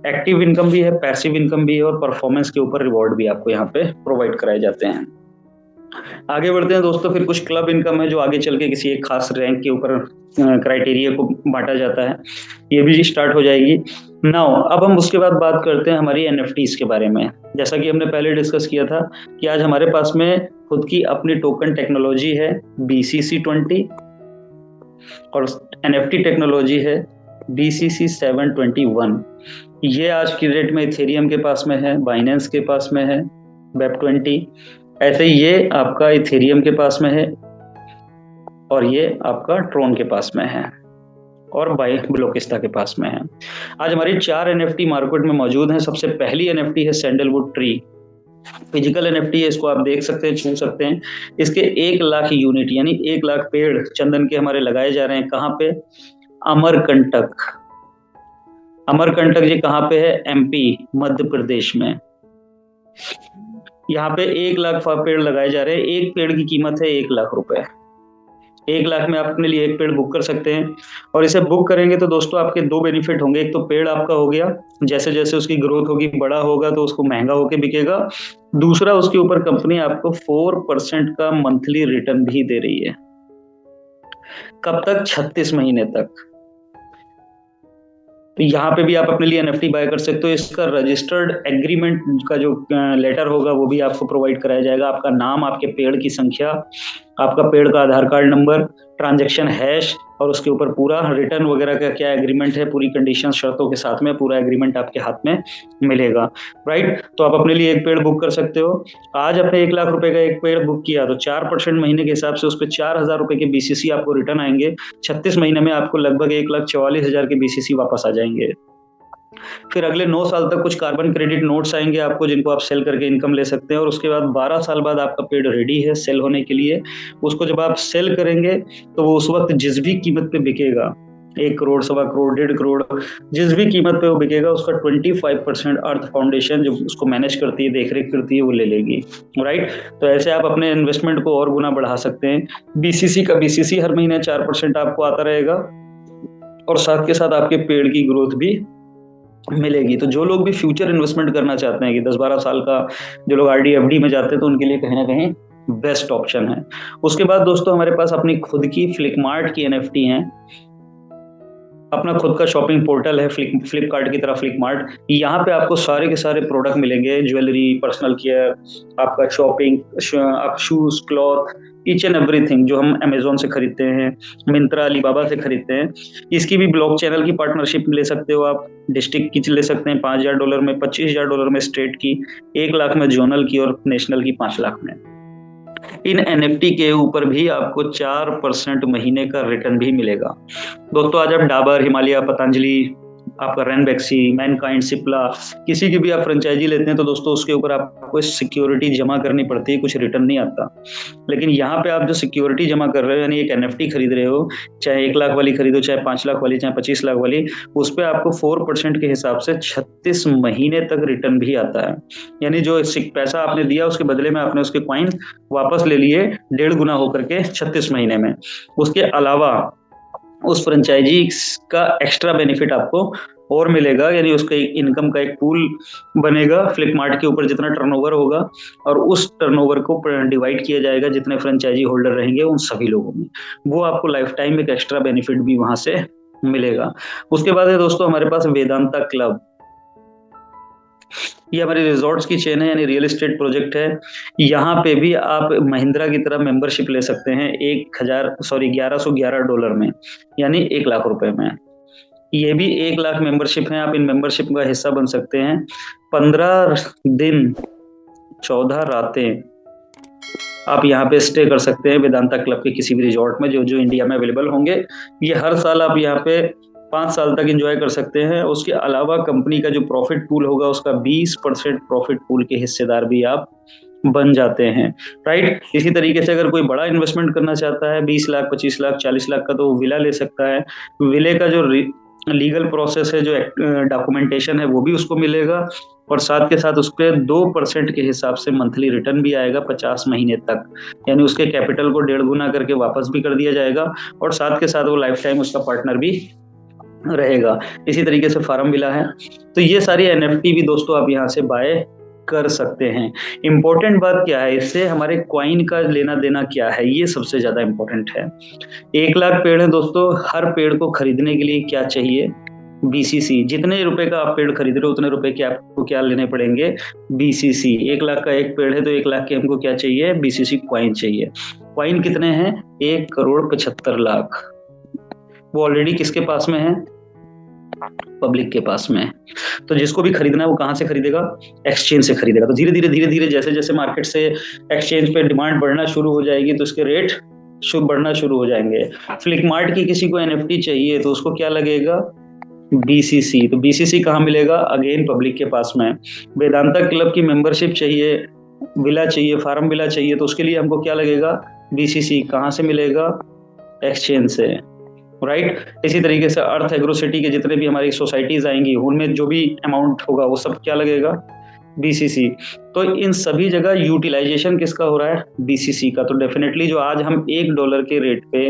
A: एक्टिव इनकम भी है, पैसिव इनकम भी है, और परफॉर्मेंस के ऊपर रिवॉर्ड भी आपको यहाँ पे प्रोवाइड कराए जाते हैं। आगे बढ़ते हैं दोस्तों। फिर कुछ क्लब इनकम है जो आगे चल के किसी एक खास रैंक के ऊपर क्राइटेरिया को बांटा जाता है, ये भी स्टार्ट हो जाएगी। नाउ अब हम उसके बाद बात करते हैं हमारी एनएफटीज के बारे में। जैसा कि हमने पहले डिस्कस किया था कि आज हमारे पास में खुद की अपनी टोकन टेक्नोलॉजी है BCC20, और एनएफटी टेक्नोलॉजी है BCC 721। ये आज की डेट में इथेरियम के पास में है, बाइनेंस के पास में है, वेब20। ऐसे ये आपका इथेरियम के पास में है, और ये आपका ट्रोन के पास में है, और बाई ब्लोकिस्टा के पास में है। आज हमारी 4 एनएफटी मार्केट में मौजूद हैं। सबसे पहली एनएफटी है सैंडलवुड ट्री। फिजिकल एनएफटी है, इसको आप देख सकते हैं, छू सकते हैं। इसके 1 लाख यूनिट यानी 1 लाख पेड़ चंदन के हमारे लगाए जा रहे हैं। कहाँ पे? अमरकंटक। अमरकंटक ये कहाँ पे है? MP, मध्य प्रदेश में। यहाँ पे 1 लाख पेड़ लगाए जा रहे हैं। एक पेड़ की कीमत है 1 लाख रुपए। 1 लाख में आप अपने लिए एक पेड़ बुक कर सकते हैं। और इसे बुक करेंगे तो दोस्तों आपके 2 बेनिफिट होंगे। एक तो पेड़ आपका हो गया, जैसे जैसे उसकी ग्रोथ होगी, बड़ा होगा तो उसको महंगा होके बिकेगा। दूसरा, उसके ऊपर कंपनी आपको 4% का मंथली रिटर्न भी दे रही है। कब तक? 36 महीने तक। तो यहाँ पे भी आप अपने लिए एनएफटी बाय कर सकते हो। इसका रजिस्टर्ड एग्रीमेंट का जो लेटर होगा वो भी आपको प्रोवाइड कराया जाएगा। आपका नाम, आपके पेड़ की संख्या, आपका पेड़ का आधार कार्ड नंबर, ट्रांजैक्शन हैश, और उसके ऊपर पूरा रिटर्न वगैरह का क्या एग्रीमेंट है, पूरी कंडीशन शर्तों के साथ में पूरा एग्रीमेंट आपके हाथ में मिलेगा। राइट? तो आप अपने लिए एक पेड़ बुक कर सकते हो। आज आपने 1 लाख रुपए का एक पेड़ बुक किया तो 4% महीने के हिसाब से उस पर 4,000 रुपए के BCC आपको रिटर्न आएंगे। 36 महीने में आपको लगभग 1,44,000 के BCC वापस आ जाएंगे। फिर अगले 9 साल तक कुछ कार्बन क्रेडिट नोट्स आएंगे आपको, जिनको आप सेल करके इनकम ले सकते हैं। और उसके बाद 12 साल बाद आपका पेड़ रेडी है सेल होने के लिए। उसको जब आप सेल करेंगे तो वो उस वक्त जिस भी कीमत पे बिकेगा, 1 करोड़, 1.25 करोड़, 1.5 करोड़, जिस भी कीमत पे वो बिकेगा, उसका 25% अर्थ फाउंडेशन जो उसको मैनेज करती है, देखरेख करती है, वो ले लेगी। राइट? तो ऐसे आप अपने इन्वेस्टमेंट को और गुना बढ़ा सकते हैं। BCC का BCC हर महीने 4% आपको आता रहेगा, और साथ के साथ आपके पेड़ की ग्रोथ भी मिलेगी। तो जो लोग भी फ्यूचर इन्वेस्टमेंट करना चाहते हैं कि 10-12 साल का, जो लोग RD FD में जाते हैं, तो उनके लिए कहीं ना कहीं बेस्ट ऑप्शन है। उसके बाद दोस्तों हमारे पास अपनी खुद की फ्लिपमार्ट की एनएफटी है। अपना खुद का शॉपिंग पोर्टल है फ्लिपकार्ट की तरह फ्लिपमार्ट। यहाँ पे आपको सारे के सारे प्रोडक्ट मिलेंगे, ज्वेलरी, पर्सनल केयर, आपका शॉपिंग, आप shoes, cloth, each and everything जो हम अमेजोन से खरीदते हैं, मिंत्रा, अलीबाबा से खरीदते हैं। इसकी भी ब्लॉक चैनल की पार्टनरशिप ले सकते हो आप। डिस्ट्रिक्ट की ले सकते हैं $5,000 में, $25,000 में स्टेट की, 1 लाख में जोनल की, और नेशनल की 5 लाख में। इन एनएफटी के ऊपर भी आपको 4% महीने का रिटर्न भी मिलेगा। दोस्तों आज आप डाबर, हिमालय, पतंजलि, आपका रैनबैक्सी, मैनकाइंड, सिप्ला, किसी की भी आप फ्रेंचाइजी लेते हैं तो दोस्तों उसके ऊपर आपको सिक्योरिटी जमा करनी पड़ती है, कुछ रिटर्न नहीं आता। लेकिन यहाँ पे आप जो सिक्योरिटी जमा कर रहे हो, यानी एक एनएफटी खरीद रहे हो, चाहे 1 लाख वाली खरीदो, चाहे 5 लाख वाली, चाहे 25 लाख वाली, उस पर आपको 4% के हिसाब से 36 महीने तक रिटर्न भी आता है। यानी जो पैसा आपने दिया उसके बदले में आपने उसके कॉइन वापस ले लिए 1.5 गुना होकर के 36 महीने में। उसके अलावा उस फ्रेंचाइजी का एक्स्ट्रा बेनिफिट आपको और मिलेगा, यानी उसका इनकम का एक पूल बनेगा फ्लिपमार्ट के ऊपर, जितना टर्नओवर होगा, और उस टर्नओवर को डिवाइड किया जाएगा जितने फ्रेंचाइजी होल्डर रहेंगे उन सभी लोगों में। वो आपको लाइफ टाइम एक एक्स्ट्रा बेनिफिट भी वहां से मिलेगा। उसके बाद है दोस्तों हमारे पास वेदांता क्लब। ये हमारी रिजॉर्ट्स की चेन है, यानी रियल एस्टेट प्रोजेक्ट है। यहाँ पे भी आप महिंद्रा की तरह मेंबरशिप ले सकते हैं $1,111 में, यानी 1 लाख रुपए में। ये भी 1 लाख मेंबरशिप है। आप इन मेंबरशिप का हिस्सा बन सकते हैं। 15 दिन 14 रातें आप यहाँ पे स्टे कर सकते हैं वेदांता क्लब के किसी भी रिजॉर्ट में, जो जो इंडिया में अवेलेबल होंगे। ये हर साल आप यहाँ पे 5 साल तक एंजॉय कर सकते हैं। उसके अलावा कंपनी का जो प्रॉफिट पूल होगा उसका 20% प्रॉफिट पूल के हिस्सेदार भी आप बन जाते हैं, राइट। इसी तरीके से अगर कोई बड़ा इन्वेस्टमेंट करना चाहता है 20 लाख 25 लाख 40 लाख का, तो वो विला ले सकता है। विले का जो लीगल प्रोसेस है, जो डॉक्यूमेंटेशन है, वो भी उसको मिलेगा और साथ के साथ उसके 2% के हिसाब से मंथली रिटर्न भी आएगा 50 महीने तक, यानी उसके कैपिटल को 1.5 गुना करके वापस भी कर दिया जाएगा और साथ के साथ वो लाइफ टाइम उसका पार्टनर भी रहेगा। इसी तरीके से फार्म विला है। तो ये सारी एनएफटी भी दोस्तों आप यहाँ से बाय कर सकते हैं। इंपॉर्टेंट बात क्या है, इससे हमारे कॉइन का लेना देना क्या है, ये सबसे ज्यादा इंपॉर्टेंट है। 1 लाख पेड़ है दोस्तों, हर पेड़ को खरीदने के लिए क्या चाहिए, बीसीसी। जितने रुपए का आप पेड़ खरीद रहे हो उतने रुपए के आपको क्या लेने पड़ेंगे, बीसीसी। 1 लाख का एक पेड़ है तो 1 लाख के हमको क्या चाहिए, बीसीसी कॉइन चाहिए। कॉइन कितने हैं, 1,75,00,000। वो ऑलरेडी किसके पास में है, पब्लिक के पास में। तो जिसको भी खरीदना है वो कहां से खरीदेगा, एक्सचेंज से खरीदेगा। तो धीरे धीरे जैसे जैसे मार्केट से एक्सचेंज पे डिमांड बढ़ना शुरू हो जाएगी तो उसके रेट बढ़ना शुरू हो जाएंगे। फ्लिपमार्ट की किसी को एनएफटी चाहिए तो उसको क्या लगेगा, बीसीसी। तो बीसीसी कहाँ मिलेगा, अगेन पब्लिक के पास में। वेदांता क्लब की मेंबरशिप चाहिए, विला चाहिए, फार्म विला चाहिए, तो उसके लिए हमको क्या लगेगा, बीसीसी। कहाँ से मिलेगा, एक्सचेंज से, राइट। इसी तरीके से अर्थ एग्रोसिटी के जितने भी हमारी सोसाइटीज आएंगी उनमें जो भी अमाउंट होगा वो सब क्या लगेगा, बीसीसी। तो इन सभी जगह यूटिलाइजेशन किसका हो रहा है, बीसीसी का। तो डेफिनेटली जो आज हम $1 के रेट पे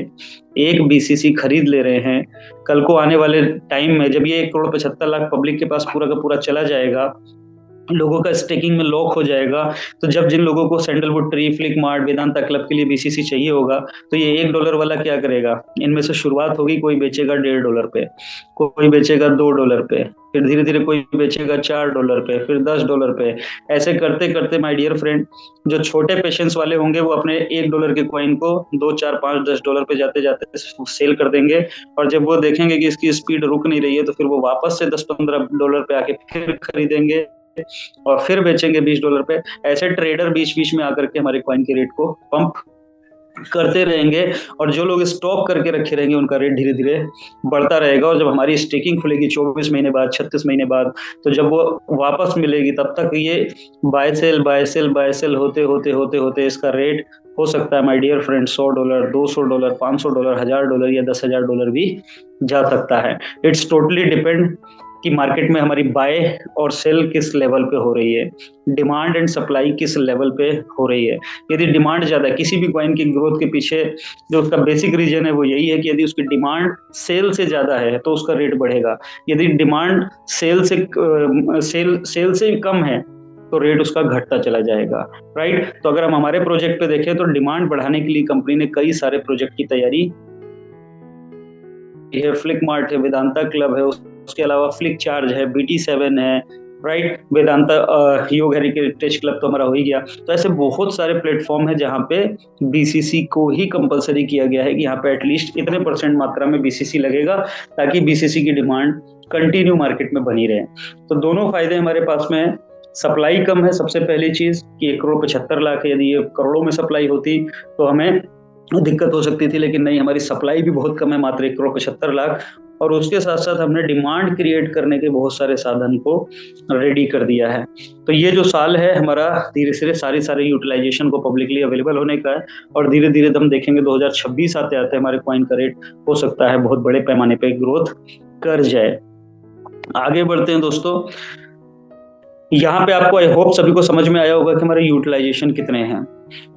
A: एक बीसीसी खरीद ले रहे हैं, कल को आने वाले टाइम में जब ये 1,75,00,000 पब्लिक के पास पूरा का पूरा चला जाएगा, लोगों का स्टेकिंग में लॉक हो जाएगा, तो जब जिन लोगों को सैंडलवुड ट्री, फ्लिपमार्ट, वेदांता क्लब के लिए बीसीसी चाहिए होगा, तो ये $1 वाला क्या करेगा, इनमें से शुरुआत होगी, कोई बेचेगा $1.5 पे, कोई बेचेगा $2 पे, फिर धीरे धीरे कोई बेचेगा $4 पे, फिर $10 पे। ऐसे करते करते माय डियर फ्रेंड, जो छोटे पेशेंस वाले होंगे वो अपने $1 के कॉइन को 2, 4, 5, $10 पे जाते जाते सेल कर देंगे, और जब वो देखेंगे कि इसकी स्पीड रुक नहीं रही है तो फिर वो वापस से $10-15 पे आके फिर खरीदेंगे और फिर बेचेंगे $20 पे। ऐसे ट्रेडर बीच बीच में आकर के हमारे कॉइन के रेट को पंप करते रहेंगे, और जो लोग स्टॉक करके रखे रहेंगे उनका रेट धीरे धीरे बढ़ता रहेगा। और जब हमारी स्टेकिंग खुलेगी 24 महीने बाद, 36 महीने बाद, तो जब वो वापस मिलेगी तब तक ये बाय सेल होते होते होते होते इसका रेट हो सकता है माय डियर फ्रेंड $100, $200, $500, $1000 या $10,000 भी जा सकता है। इट्स टोटली डिपेंड कि मार्केट में हमारी बाय और सेल किस लेवल पे हो रही है, डिमांड एंड सप्लाई किस लेवल पे हो रही है। यदि डिमांड ज्यादा है, किसी भी कॉइन की ग्रोथ के पीछे जो उसका बेसिक रीजन है वो यही है कि यदि उसकी डिमांड सेल से ज्यादा है तो उसका रेट बढ़ेगा, यदि डिमांड सेल से कम है तो रेट उसका घटता चला जाएगा, राइट। तो अगर हम हमारे प्रोजेक्ट पे देखें तो डिमांड बढ़ाने के लिए कंपनी ने कई सारे प्रोजेक्ट की तैयारी है। फ्लिपमार्ट है, वेदांता क्लब है, उसके अलावा फ्लिक चार्ज है, BT7 है, राइट। वेदांता योग हेरिटेज क्लब तो हमारा हो ही गया। तो ऐसे बहुत सारे प्लेटफॉर्म है जहाँ पे बीसीसी को ही कंपलसरी किया गया है कि यहाँ पे एटलीस्ट इतने % मात्रा में बीसीसी लगेगा ताकि बीसीसी की डिमांड कंटिन्यू मार्केट में बनी रहे। तो दोनों फायदे हमारे पास में है। सप्लाई कम है, सबसे पहली चीज कि 1,75,00,000 यदि ये करोड़ों में सप्लाई होती तो हमें दिक्कत हो सकती थी, लेकिन नहीं, हमारी सप्लाई भी बहुत कम है, मात्र 1,75,00,000। और उसके साथ साथ हमने डिमांड क्रिएट करने के बहुत सारे साधन को रेडी कर दिया है। तो ये जो साल है हमारा धीरे धीरे सारे यूटिलाइजेशन को पब्लिकली अवेलेबल होने का है, और धीरे धीरे हम देखेंगे 2026 आते आते हमारे कॉइन का रेट हो सकता है बहुत बड़े पैमाने पे ग्रोथ कर जाए। आगे बढ़ते हैं दोस्तों। यहाँ पे आपको आई होप सभी को समझ में आया होगा कि हमारे यूटिलाइजेशन कितने हैं।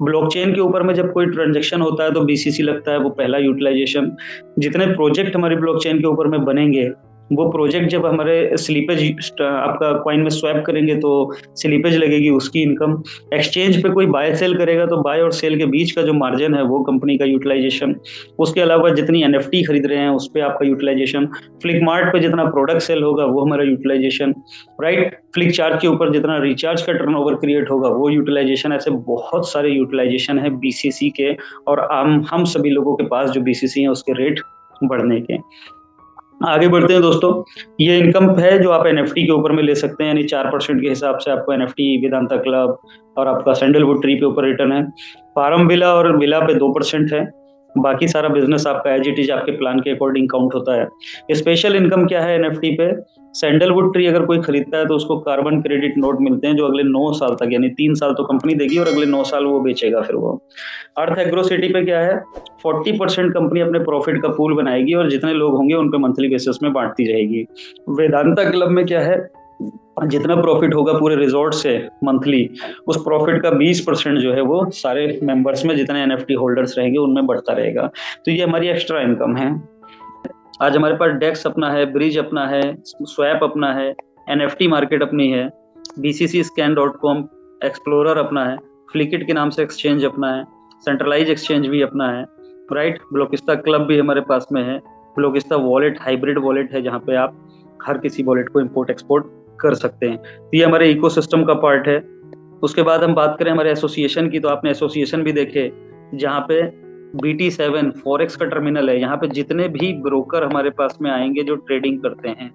A: ब्लॉकचेन के ऊपर में जब कोई ट्रांजैक्शन होता है तो बीसीसी लगता है, वो पहला यूटिलाइजेशन। जितने प्रोजेक्ट हमारे ब्लॉकचेन के ऊपर में बनेंगे वो प्रोजेक्ट जब हमारे स्लीपेज आपका कॉइन में स्वैप करेंगे तो स्लीपेज लगेगी, उसकी इनकम। एक्सचेंज पे कोई बाय सेल करेगा तो बाय और सेल के बीच का जो मार्जिन है वो कंपनी का यूटिलाइजेशन। उसके अलावा जितनी एनएफटी खरीद रहे हैं उस पर आपका यूटिलाइजेशन। फ्लिपमार्ट पे जितना प्रोडक्ट सेल होगा वो हमारा यूटिलाइजेशन, राइट। फ्लिक चार्ज के ऊपर जितना रिचार्ज का टर्नओवर क्रिएट होगा वो यूटिलाइजेशन। ऐसे बहुत सारे यूटिलाइजेशन है बीसीसी के, और हम सभी लोगों के पास जो बीसीसी है उसके रेट बढ़ने के। आगे बढ़ते हैं दोस्तों। ये इनकम है जो आप एनएफटी के ऊपर में ले सकते हैं, यानी 4% के हिसाब से आपको एनएफटी, वेदांता क्लब और आपका सैंडलवुड ट्री पे ऊपर रिटर्न है। फार्म विला और विला पे 2% है, बाकी सारा बिजनेस आपका एज इट इज आपके प्लान के अकॉर्डिंग काउंट होता है। स्पेशल इनकम क्या है एनएफटी पे? सैंडलवुड ट्री अगर कोई खरीदता है तो उसको कार्बन क्रेडिट नोट मिलते हैं, जो अगले 9 साल तक, यानी 3 साल तो कंपनी देगी और अगले 9 साल वो बेचेगा फिर वो। अर्थ एग्रोसिटी पे क्या है? 40% कंपनी अपने प्रॉफिट का पूल बनाएगी और जितने लोग होंगे उन पे मंथली बेसिस में बांटती रहेगी। वेदांता क्लब में क्या है? जितना प्रॉफिट होगा पूरे रिजॉर्ट से मंथली, उस प्रॉफिट का 20% जो है वो सारे मेंबर्स में, जितने एनएफटी होल्डर्स रहेंगे उनमें बढ़ता रहेगा। तो ये हमारी एक्स्ट्रा इनकम है। आज हमारे पास डेक्स अपना है, ब्रिज अपना है, स्वैप अपना है, एनएफटी मार्केट अपनी है, बीसीसी स्कैन.com एक्सप्लोरर अपना है, फ्लिकिट के नाम से एक्सचेंज अपना है, सेंट्रलाइज एक्सचेंज भी अपना है, राइट। ब्लोकिस्ता क्लब भी हमारे पास में है। ब्लोकिस्ता वॉलेट हाइब्रिड वॉलेट है, जहाँ पे आप हर किसी वॉलेट को इम्पोर्ट एक्सपोर्ट कर सकते हैं। तो ये हमारे इकोसिस्टम का पार्ट है। उसके बाद हम बात करें हमारे एसोसिएशन की, तो आपने एसोसिएशन भी देखे, जहाँ पे BT7 फॉरेक्स का टर्मिनल है। यहाँ पे जितने भी ब्रोकर हमारे पास में आएंगे जो ट्रेडिंग करते हैं,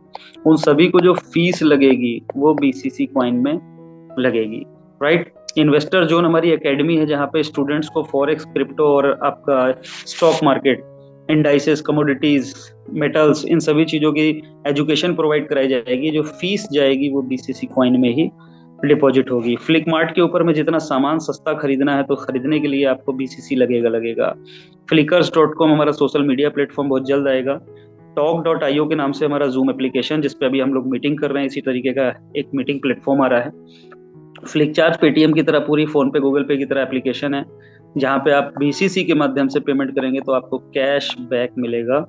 A: उन सभी को जो फीस लगेगी वो BCC कॉइन में लगेगी, राइट। इन्वेस्टर जोन हमारी एकेडमी है, जहाँ पे स्टूडेंट्स को फॉरेक्स, क्रिप्टो और आपका stock market, indices, commodities, metals, इन सभी चीजों की एजुकेशन प्रोवाइड कराई जाएगी। जो फीस जाएगी वो BCC कॉइन में ही डिपॉजिट होगी। फ्लिक मार्ट के ऊपर में जितना सामान सस्ता खरीदना है तो खरीदने के लिए आपको BCC लगेगा। फ्लिकर्स.com हमारा सोशल मीडिया प्लेटफॉर्म बहुत जल्द आएगा। talk.io के नाम से हमारा जूम एप्लीकेशन, जिसपे अभी हम लोग मीटिंग कर रहे हैं, इसी तरीके का एक मीटिंग प्लेटफॉर्म आ रहा है। फ्लिकचार्ज पेटीएम की तरह पूरी फोन पे, गूगल पे की तरह एप्लीकेशन है, जहाँ पे आप BCC के माध्यम से पेमेंट करेंगे तो आपको कैश बैक मिलेगा।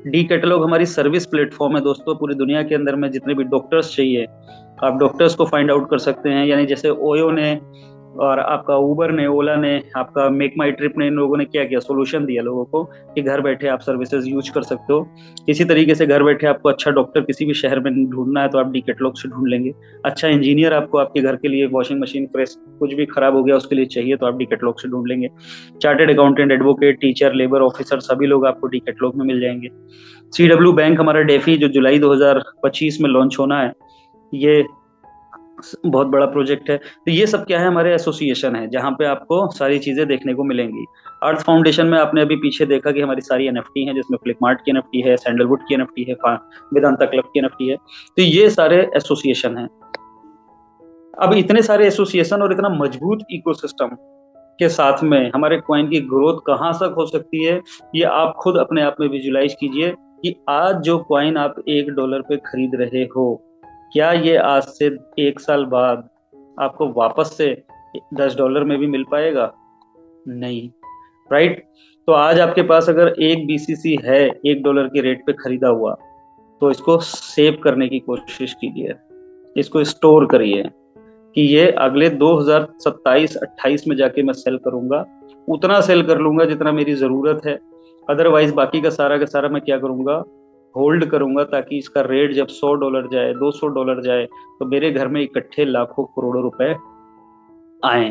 A: डी कैटलॉग हमारी सर्विस प्लेटफॉर्म है दोस्तों। पूरी दुनिया के अंदर में जितने भी डॉक्टर्स चाहिए, आप डॉक्टर्स को फाइंड आउट कर सकते हैं। यानी जैसे ओयो ने और आपका उबर ने, ओला ने, आपका मेक माई ट्रिप ने, इन लोगों ने क्या किया, सोल्यूशन दिया लोगों को कि घर बैठे आप सर्विसेज यूज कर सकते हो। इसी तरीके से घर बैठे आपको अच्छा डॉक्टर किसी भी शहर में ढूंढना है तो आप डी कैटलॉग से ढूंढ लेंगे। अच्छा इंजीनियर आपको आपके घर के लिए, वॉशिंग मशीन, प्रेस, कुछ भी खराब हो गया उसके लिए चाहिए तो आप डी कैटलॉग से ढूंढ लेंगे। Chartered accountant, advocate, teacher, labour officer, सभी लोग आपको डी कैटलॉग में मिल जाएंगे। CW बैंक हमारा डेफी, जो जुलाई 2025 में लॉन्च होना है, ये बहुत बड़ा प्रोजेक्ट है। तो ये सब क्या है, हमारे एसोसिएशन है, जहाँ पे आपको सारी चीजें देखने को मिलेंगी। अर्थ फाउंडेशन में आपने अभी पीछे देखा कि हमारी सारी एनएफटी है, जिसमें फ्लिकमार्ट की एनएफटी है, सैंडलवुड की एनएफटी है, वेदांता क्लब की एनएफटी है। तो ये सारे एसोसिएशन है। अब इतने सारे एसोसिएशन और इतना मजबूत इकोसिस्टम के साथ में हमारे कॉइन की ग्रोथ कहाँ तक हो सकती है, ये आप खुद अपने आप में विजुलाइज कीजिए कि आज जो कॉइन आप $1 पे खरीद रहे हो, क्या ये आज से 1 साल बाद आपको वापस से $10 में भी मिल पाएगा? नहीं, राइट। तो आज आपके पास अगर एक BCC है $1 के रेट पे खरीदा हुआ, तो इसको सेव करने की कोशिश कीजिए, इसको स्टोर करिए कि ये अगले 2027-28 में जाके मैं सेल करूंगा, उतना सेल कर लूंगा जितना मेरी जरूरत है। अदरवाइज बाकी का सारा मैं क्या करूंगा, होल्ड करूंगा, ताकि इसका रेट जब $100 जाए, $200 जाए, तो मेरे घर में इकट्ठे लाखों करोड़ों रुपए आए,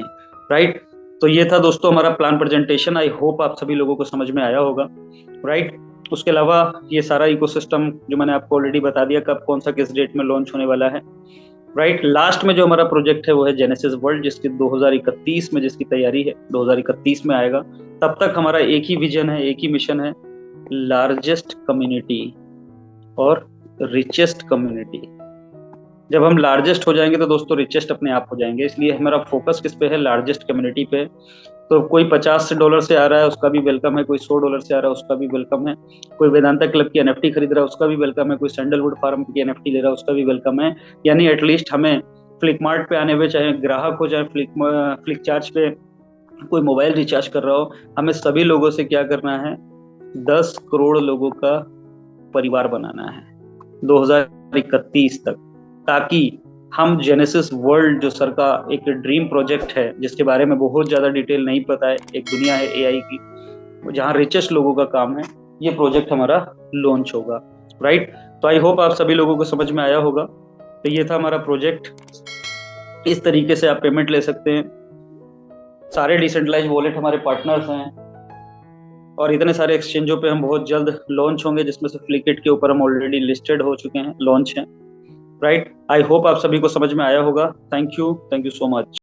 A: राइट। तो ये था दोस्तों हमारा प्लान प्रेजेंटेशन। आई होप आप सभी लोगों को समझ में आया होगा, राइट। उसके अलावा ये सारा इकोसिस्टम जो मैंने आपको ऑलरेडी बता दिया कब कौन सा किस डेट में लॉन्च होने वाला है, राइट। लास्ट में जो हमारा प्रोजेक्ट है वो है जेनेसिस वर्ल्ड, जिसकी 2031 में जिसकी तैयारी है, 2031 में आएगा। तब तक हमारा एक ही विजन है, एक ही मिशन है, लार्जेस्ट कम्युनिटी और रिचेस्ट कम्युनिटी। जब हम लार्जेस्ट हो जाएंगे तो दोस्तों रिचेस्ट अपने आप हो जाएंगे, इसलिए हमारा फोकस किस पे है, लार्जेस्ट कम्युनिटी पे। तो कोई $50 से आ रहा है उसका भी वेलकम है, कोई $100 से आ रहा है उसका भी वेलकम है, कोई वेदांता क्लब की एनएफटी खरीद रहा है उसका भी वेलकम है, कोई सैंडलवुड फार्म की एनएफटी ले रहा है उसका भी वेलकम है। यानी एटलीस्ट हमें फ्लिकमार्ट पे आने हुए, चाहे ग्राहक हो चाहे फ्लिक चार्ज पे कोई मोबाइल रिचार्ज कर रहा हो, हमें सभी लोगों से क्या करना है, 10 करोड़ लोगों का परिवार बनाना है 2031 तक, ताकि हम जेनेसिस वर्ल्ड, जो सर का एक ड्रीम प्रोजेक्ट है जिसके बारे में बहुत ज्यादा डिटेल नहीं पता है, एक दुनिया है AI की जहाँ रिचेस्ट लोगों का काम है, ये प्रोजेक्ट हमारा लॉन्च होगा, राइट। तो आई होप आप सभी लोगों को समझ में आया होगा। तो ये था हमारा प्रोजेक्ट, इस तरीके से आप पेमेंट ले सकते हैं। सारे डिसेंट्रलाइज वॉलेट हमारे पार्टनर्स हैं और इतने सारे एक्सचेंजों पे हम बहुत जल्द लॉन्च होंगे, जिसमें से फ्लिकिट के ऊपर हम ऑलरेडी लिस्टेड हो चुके हैं, लॉन्च हैं, राइट। आई होप आप सभी को समझ में आया होगा। Thank you so much.